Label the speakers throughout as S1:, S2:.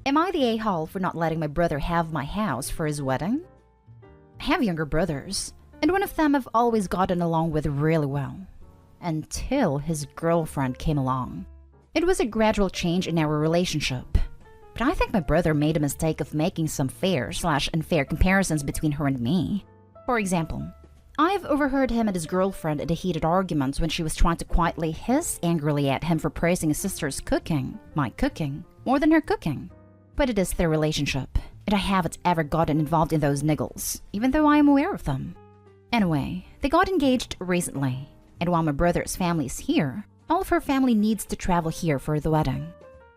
S1: Am I the a-hole for not letting my brother have my house for his wedding? I have younger brothers, and one of them I've always gotten along with really well. Until his girlfriend came along. It was a gradual change in our relationship. But I think my brother made a mistake of making some fair/unfair comparisons between her and me. For example, I've overheard him and his girlfriend in a heated argument when she was trying to quietly hiss angrily at him for praising his sister's cooking, my cooking, more than her cooking. But it is their relationship, and I haven't ever gotten involved in those niggles, even though I am aware of them. Anyway, they got engaged recently, and while my brother's family is here, all of her family needs to travel here for the wedding.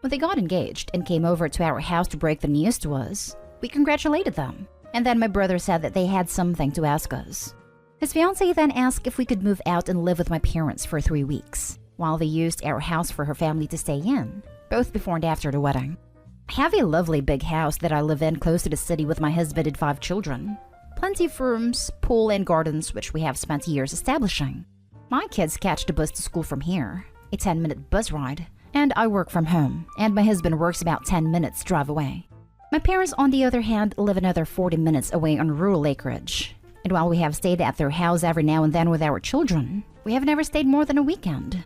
S1: When they got engaged and came over to our house to break the news to us, we congratulated them, and then my brother said that they had something to ask us. His fiancée then asked if we could move out and live with my parents for 3 weeks, while they used our house for her family to stay in, both before and after the wedding. I have a lovely big house that I live in close to the city with my husband and 5 children. Plenty of rooms, pool and gardens which we have spent years establishing. My kids catch the bus to school from here, a 10-minute bus ride, and I work from home, and my husband works about 10 minutes drive away. My parents, on the other hand, live another 40 minutes away on rural acreage. And while we have stayed at their house every now and then with our children, we have never stayed more than a weekend.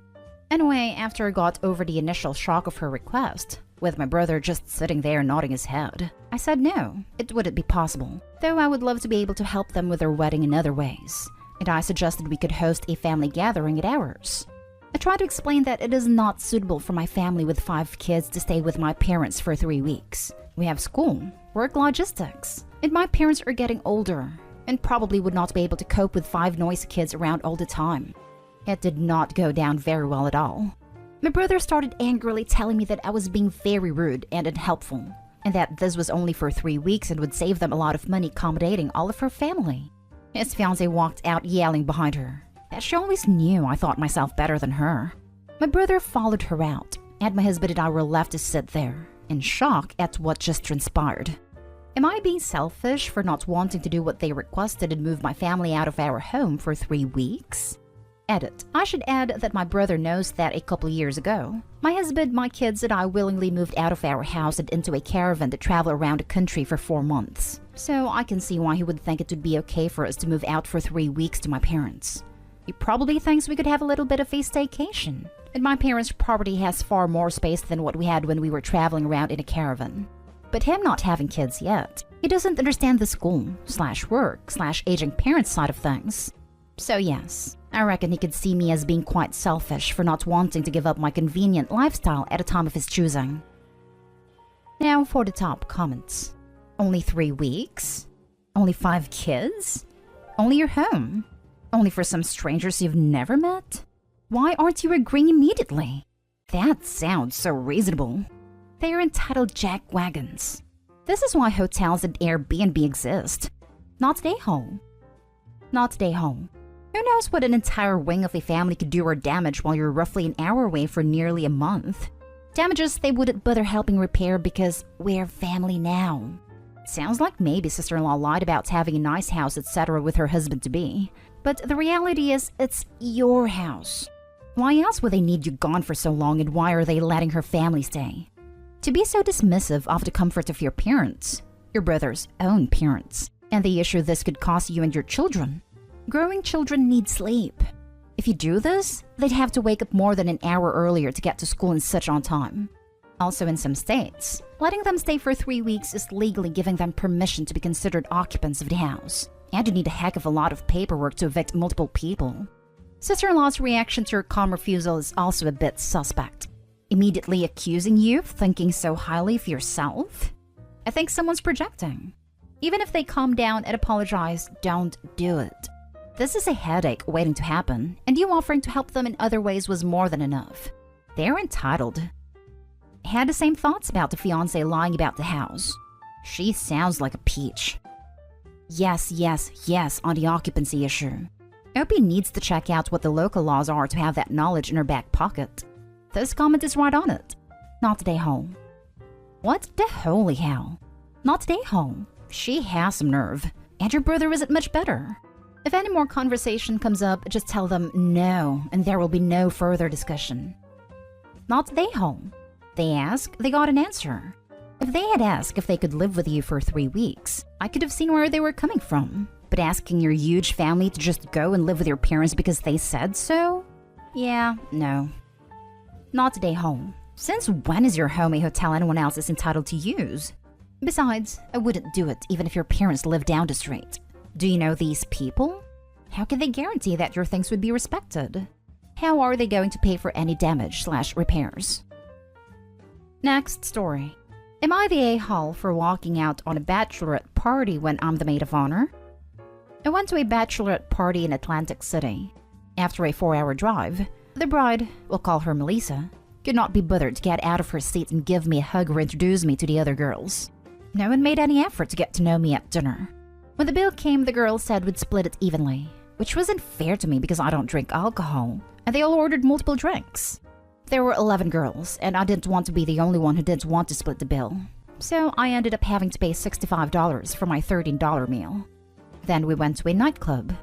S1: Anyway, after I got over the initial shock of her request, with my brother just sitting there nodding his head, I said no, it wouldn't be possible, though I would love to be able to help them with their wedding in other ways, and I suggested we could host a family gathering at ours. I tried to explain that it is not suitable for my family with 5 kids to stay with my parents for 3 weeks. We have school, work logistics, and my parents are getting older, and probably would not be able to cope with 5 noisy kids around all the time. It did not go down very well at all. My brother started angrily telling me that I was being very rude and unhelpful, and that this was only for 3 weeks and would save them a lot of money accommodating all of her family. His fiancée walked out yelling behind her that she always knew I thought myself better than her. My brother followed her out, and my husband and I were left to sit there, in shock at what just transpired. Am I being selfish for not wanting to do what they requested and move my family out of our home for 3 weeks? Edit. I should add that my brother knows that a couple years ago, my husband, my kids, and I willingly moved out of our house and into a caravan to travel around the country for 4 months. So I can see why he would think it would be okay for us to move out for 3 weeks to my parents. He probably thinks we could have a little bit of a staycation, and my parents' property has far more space than what we had when we were traveling around in a caravan. But him not having kids yet, he doesn't understand the school/work/aging parents side of things. So yes, I reckon he could see me as being quite selfish for not wanting to give up my convenient lifestyle at a time of his choosing. Now for the top comments. Only 3 weeks? Only 5 kids? Only your home? Only for some strangers you've never met? Why aren't you agreeing immediately? That sounds so reasonable. They are entitled jackwagons. This is why hotels and Airbnb exist. Not day home. Not day home. Who knows what an entire wing of a family could do or damage while you're roughly an hour away for nearly a month? Damages they wouldn't bother helping repair because we're family now. Sounds like maybe sister-in-law lied about having a nice house, etc. with her husband-to-be. But the reality is, it's your house. Why else would they need you gone for so long, and why are they letting her family stay? To be so dismissive of the comfort of your parents, your brother's own parents, and the issue this could cost you and your children. Growing children need sleep. If you do this, they'd have to wake up more than an hour earlier to get to school in such on time. Also in some states, letting them stay for 3 weeks is legally giving them permission to be considered occupants of the house, and you need a heck of a lot of paperwork to evict multiple people. Sister-in-law's reaction to her calm refusal is also a bit suspect. Immediately accusing you of thinking so highly of yourself? I think someone's projecting. Even if they calm down and apologize, don't do it. This is a headache waiting to happen, and you offering to help them in other ways was more than enough. They're entitled. I had the same thoughts about the fiancé lying about the house. She sounds like a peach. Yes, yes, yes on the occupancy issue. Opie needs to check out what the local laws are to have that knowledge in her back pocket. This comment is right on it. Not day home. What the holy hell? Not day home. She has some nerve, and your brother isn't much better. If any more conversation comes up, just tell them no, and there will be no further discussion. Not they home. They ask, they got an answer. If they had asked if they could live with you for 3 weeks, I could have seen where they were coming from. But asking your huge family to just go and live with your parents because they said so? Yeah, no. Not today home. Since when is your home a hotel anyone else is entitled to use? Besides, I wouldn't do it even if your parents lived down the street. Do you know these people? How can they guarantee that your things would be respected? How are they going to pay for any damage/repairs? Next story. Am I the a-hole for walking out on a bachelorette party when I'm the maid of honor? I went to a bachelorette party in Atlantic City. After a 4-hour drive, the bride, we'll call her Melissa, could not be bothered to get out of her seat and give me a hug or introduce me to the other girls. No one made any effort to get to know me at dinner. When the bill came, the girls said we'd split it evenly, which wasn't fair to me because I don't drink alcohol, and they all ordered multiple drinks. There were 11 girls, and I didn't want to be the only one who didn't want to split the bill. So I ended up having to pay $65 for my $13 meal. Then we went to a nightclub.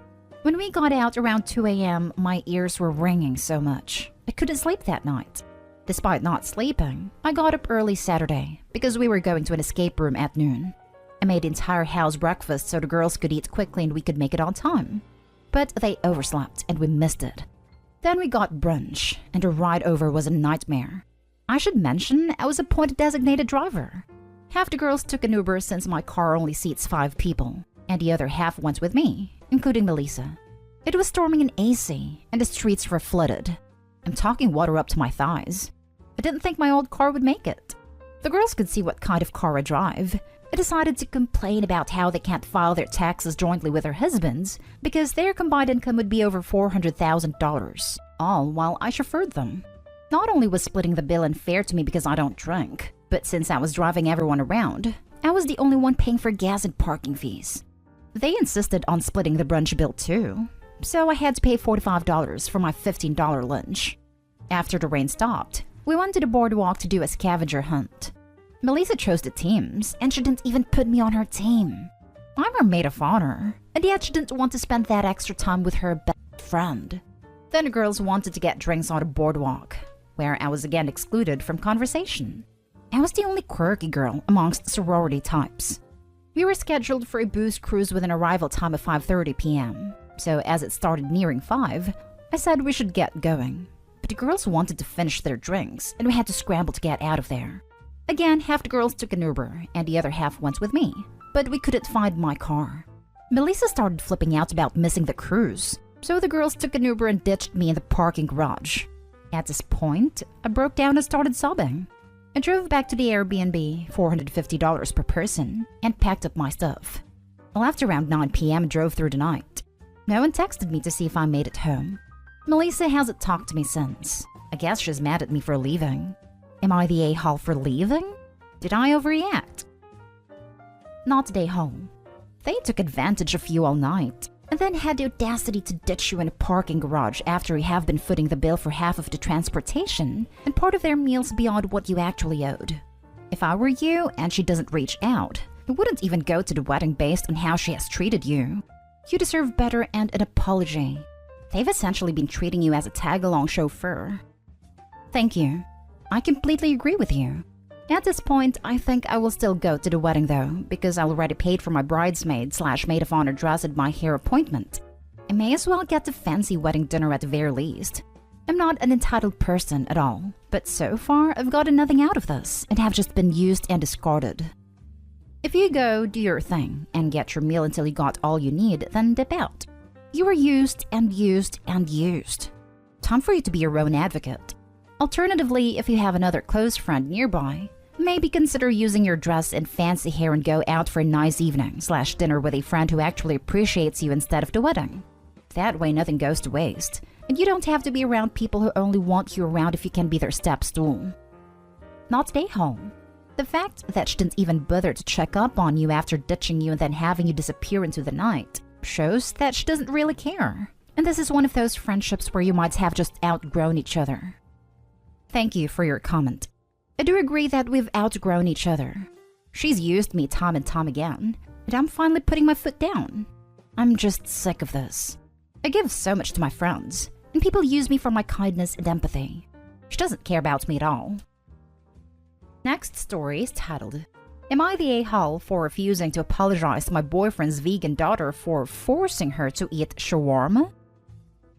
S1: When we got out around 2 a.m., my ears were ringing so much. I couldn't sleep that night. Despite not sleeping, I got up early Saturday because we were going to an escape room at noon. I made the entire house breakfast so the girls could eat quickly and we could make it on time. But they overslept and we missed it. Then we got brunch, and the ride over was a nightmare. I should mention I was appointed designated driver. Half the girls took an Uber since my car only seats 5 people, and the other half went with me, including Melissa. It was storming in AC, and the streets were flooded. I'm talking water up to my thighs. I didn't think my old car would make it. The girls could see what kind of car I drive. I decided to complain about how they can't file their taxes jointly with their husbands because their combined income would be over $400,000, all while I chauffeured them. Not only was splitting the bill unfair to me because I don't drink, but since I was driving everyone around, I was the only one paying for gas and parking fees. They insisted on splitting the brunch bill too, so I had to pay $45 for my $15 lunch. After the rain stopped, we went to the boardwalk to do a scavenger hunt. Melissa chose the teams, and she didn't even put me on her team. I'm her maid of honor, and yet she didn't want to spend that extra time with her best friend. Then the girls wanted to get drinks on the boardwalk, where I was again excluded from conversation. I was the only quirky girl amongst sorority types. We were scheduled for a booze cruise with an arrival time of 5:30 p.m., so as it started nearing 5, I said we should get going. But the girls wanted to finish their drinks, and we had to scramble to get out of there. Again, half the girls took an Uber, and the other half went with me, but we couldn't find my car. Melissa started flipping out about missing the cruise, so the girls took an Uber and ditched me in the parking garage. At this point, I broke down and started sobbing. I drove back to the Airbnb, $450 per person, and packed up my stuff. I left around 9 p.m. and drove through the night. No one texted me to see if I made it home. Melissa hasn't talked to me since. I guess she's mad at me for leaving. Am I the a-hole for leaving? Did I overreact? Not today home. They took advantage of you all night, and then had the audacity to ditch you in a parking garage after you have been footing the bill for half of the transportation and part of their meals beyond what you actually owed. If I were you and she doesn't reach out, I wouldn't even go to the wedding based on how she has treated you. You deserve better and an apology. They've essentially been treating you as a tag-along chauffeur. Thank you. I completely agree with you. At this point, I think I will still go to the wedding though, because I already paid for my bridesmaid/maid of honor dress and my hair appointment. I may as well get the fancy wedding dinner at the very least. I'm not an entitled person at all, but so far I've gotten nothing out of this and have just been used and discarded. If you go, do your thing, and get your meal until you got all you need, then dip out. You were used and used and used. Time for you to be your own advocate. Alternatively, if you have another close friend nearby, maybe consider using your dress and fancy hair and go out for a nice evening/dinner with a friend who actually appreciates you instead of the wedding. That way nothing goes to waste, and you don't have to be around people who only want you around if you can be their step stool. Not stay home. The fact that she didn't even bother to check up on you after ditching you and then having you disappear into the night shows that she doesn't really care. And this is one of those friendships where you might have just outgrown each other. Thank you for your comment. I do agree that we've outgrown each other. She's used me time and time again, and I'm finally putting my foot down. I'm just sick of this. I give so much to my friends, and people use me for my kindness and empathy. She doesn't care about me at all. Next story is titled, Am I the a-hole for refusing to apologize to my boyfriend's vegan daughter for forcing her to eat shawarma?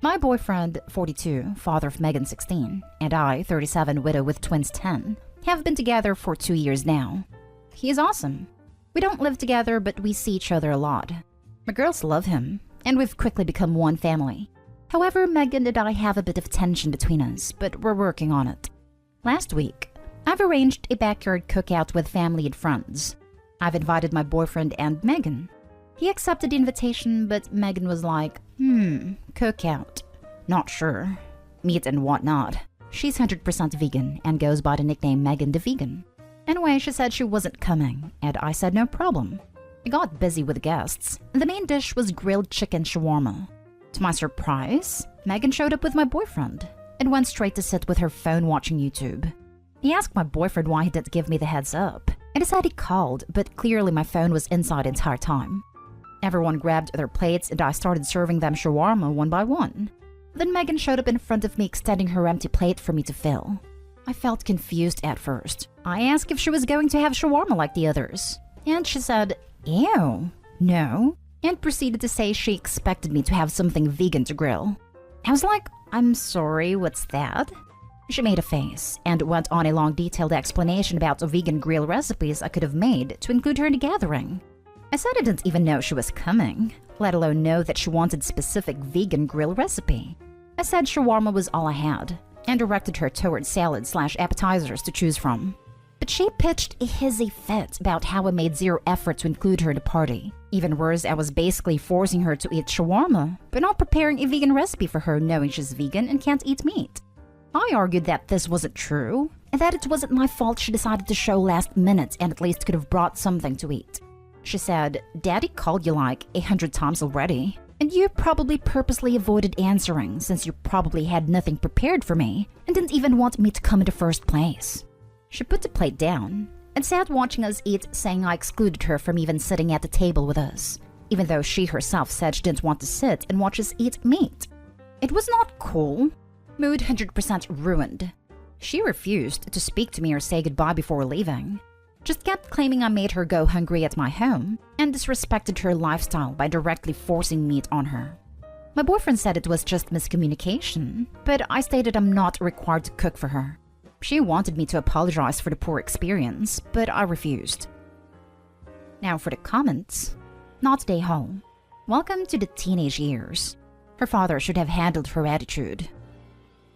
S1: My boyfriend, 42, father of Megan, 16, and I, 37, widow with twins, 10, have been together for 2 years now. He is awesome. We don't live together, but we see each other a lot. My girls love him, and we've quickly become one family. However, Megan and I have a bit of tension between us, but we're working on it. Last week, I've arranged a backyard cookout with family and friends. I've invited my boyfriend and Megan. He accepted the invitation, but Megan was like, cookout. Not sure. Meat and whatnot. She's 100% vegan and goes by the nickname Megan the Vegan. Anyway, she said she wasn't coming, and I said no problem. I got busy with guests, and the main dish was grilled chicken shawarma. To my surprise, Megan showed up with my boyfriend and went straight to sit with her phone watching YouTube. He asked my boyfriend why he didn't give me the heads up, and he said he called, but clearly my phone was inside the entire time. Everyone grabbed their plates and I started serving them shawarma one by one. Then Megan showed up in front of me extending her empty plate for me to fill. I felt confused at first. I asked if she was going to have shawarma like the others, and she said, "Ew, no," and proceeded to say she expected me to have something vegan to grill. I was like, "I'm sorry, what's that?" She made a face and went on a long detailed explanation about the vegan grill recipes I could have made to include her in the gathering. I said I didn't even know she was coming, let alone know that she wanted specific vegan grill recipe. I said shawarma was all I had, and directed her towards salad/appetizers to choose from. But she pitched a hissy fit about how I made zero effort to include her in the party. Even worse, I was basically forcing her to eat shawarma, but not preparing a vegan recipe for her knowing she's vegan and can't eat meat. I argued that this wasn't true, and that it wasn't my fault she decided to show last minute and at least could have brought something to eat. She said, "Daddy called you like 100 times already, and you probably purposely avoided answering since you probably had nothing prepared for me and didn't even want me to come in the first place." She put the plate down and sat watching us eat, saying I excluded her from even sitting at the table with us, even though she herself said she didn't want to sit and watch us eat meat. It was not cool. Mood 100% ruined. She refused to speak to me or say goodbye before leaving. Just kept claiming I made her go hungry at my home and disrespected her lifestyle by directly forcing meat on her. My boyfriend said it was just miscommunication, but I stated I'm not required to cook for her. She wanted me to apologize for the poor experience, but I refused. Now for the comments. Not day home. Welcome to the teenage years. Her father should have handled her attitude.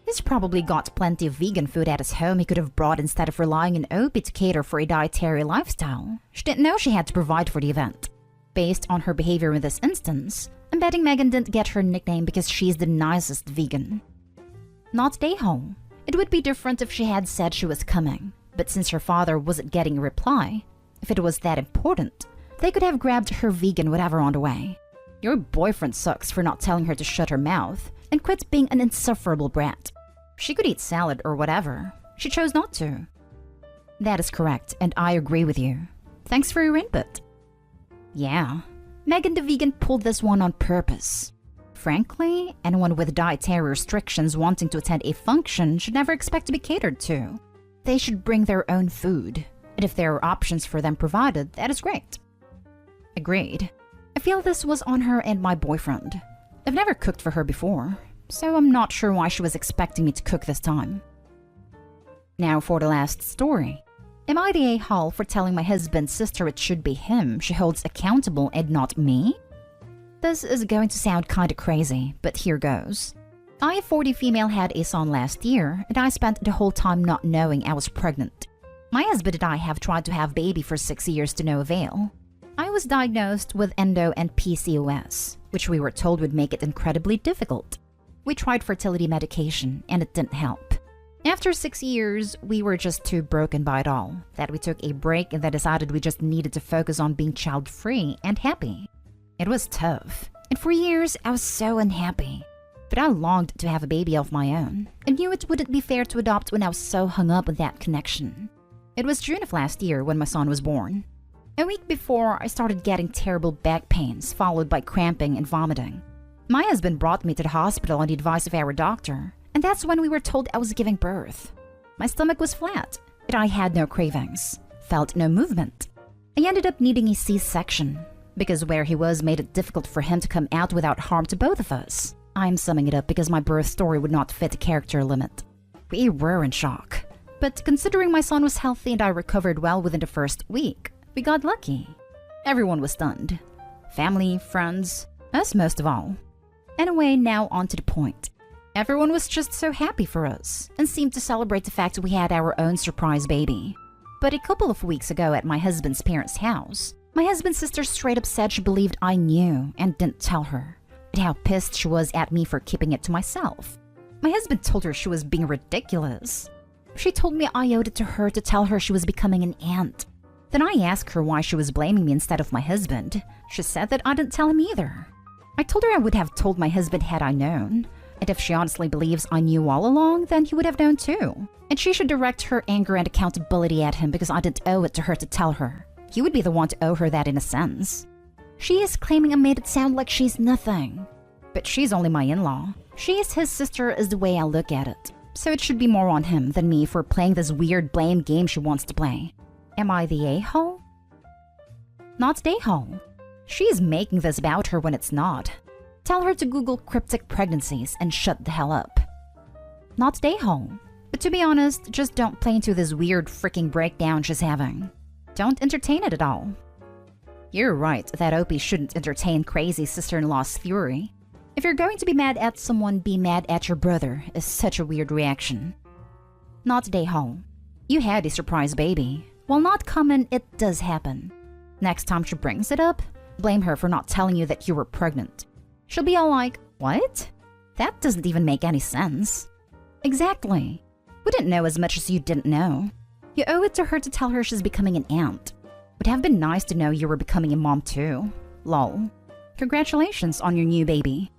S1: He's probably got plenty of vegan food at his home he could have brought instead of relying on Opie to cater for a dietary lifestyle. She didn't know she had to provide for the event. Based on her behavior in this instance, I'm betting Megan didn't get her nickname because she's the nicest vegan. Not day home. It would be different if she had said she was coming, but since her father wasn't getting a reply, if it was that important, they could have grabbed her vegan whatever on the way. Your boyfriend sucks for not telling her to shut her mouth and quit being an insufferable brat. She could eat salad or whatever. She chose not to. That is correct, and I agree with you. Thanks for your input. Yeah, Megan the Vegan pulled this one on purpose. Frankly, anyone with dietary restrictions wanting to attend a function should never expect to be catered to. They should bring their own food, and if there are options for them provided, that is great. Agreed. I feel this was on her and my boyfriend. I've never cooked for her before, so I'm not sure why she was expecting me to cook this time. Now for the last story. Am I the a-hole for telling my husband's sister it should be him she holds accountable and not me? This is going to sound kinda crazy, but here goes. I, 40 female, had a son last year, and I spent the whole time not knowing I was pregnant. My husband and I have tried to have baby for 6 years to no avail. I was diagnosed with endo and PCOS, which we were told would make it incredibly difficult. We tried fertility medication, and it didn't help. After 6 years, we were just too broken by it all, that we took a break and then decided we just needed to focus on being child-free and happy. It was tough, and for years I was so unhappy. But I longed to have a baby of my own, and knew it wouldn't be fair to adopt when I was so hung up on that connection. It was June of last year when my son was born. A week before, I started getting terrible back pains, followed by cramping and vomiting. My husband brought me to the hospital on the advice of our doctor, and that's when we were told I was giving birth. My stomach was flat, But I had no cravings, felt no movement. I ended up needing a C-section because where he was made it difficult for him to come out without harm to both of us. I'm summing it up because my birth story would not fit the character limit. We were in shock. But considering my son was healthy and I recovered well within the first week, we got lucky. Everyone was stunned. Family, friends, us most of all. Anyway, now on to the point. Everyone was just so happy for us and seemed to celebrate the fact we had our own surprise baby. But a couple of weeks ago at my husband's parents' house, my husband's sister straight up said she believed I knew and didn't tell her, and how pissed she was at me for keeping it to myself. My husband told her she was being ridiculous. She told me I owed it to her to tell her she was becoming an aunt. Then I asked her why she was blaming me instead of my husband. She said that I didn't tell him either. I told her I would have told my husband had I known. And if she honestly believes I knew all along, then he would have known too. And she should direct her anger and accountability at him because I didn't owe it to her to tell her. He would be the one to owe her that in a sense. She is claiming I made it sound like she's nothing. But she's only my in-law. She is his sister is the way I look at it. So it should be more on him than me for playing this weird blame game she wants to play. Am I the a-hole? Not the a-hole. She is making this about her when it's not. Tell her to Google cryptic pregnancies and shut the hell up. Not the a-hole. But to be honest, just don't play into this weird freaking breakdown she's having. Don't entertain it at all. You're right that Opie shouldn't entertain crazy sister-in-law's fury. If you're going to be mad at someone, be mad at your brother is such a weird reaction. Not the a-hole. You had a surprise baby. While not common, it does happen. Next time she brings it up, blame her for not telling you that you were pregnant. She'll be all like, what? That doesn't even make any sense. Exactly. We didn't know as much as you didn't know. You owe it to her to tell her she's becoming an aunt. Would have been nice to know you were becoming a mom too. Lol. Congratulations on your new baby.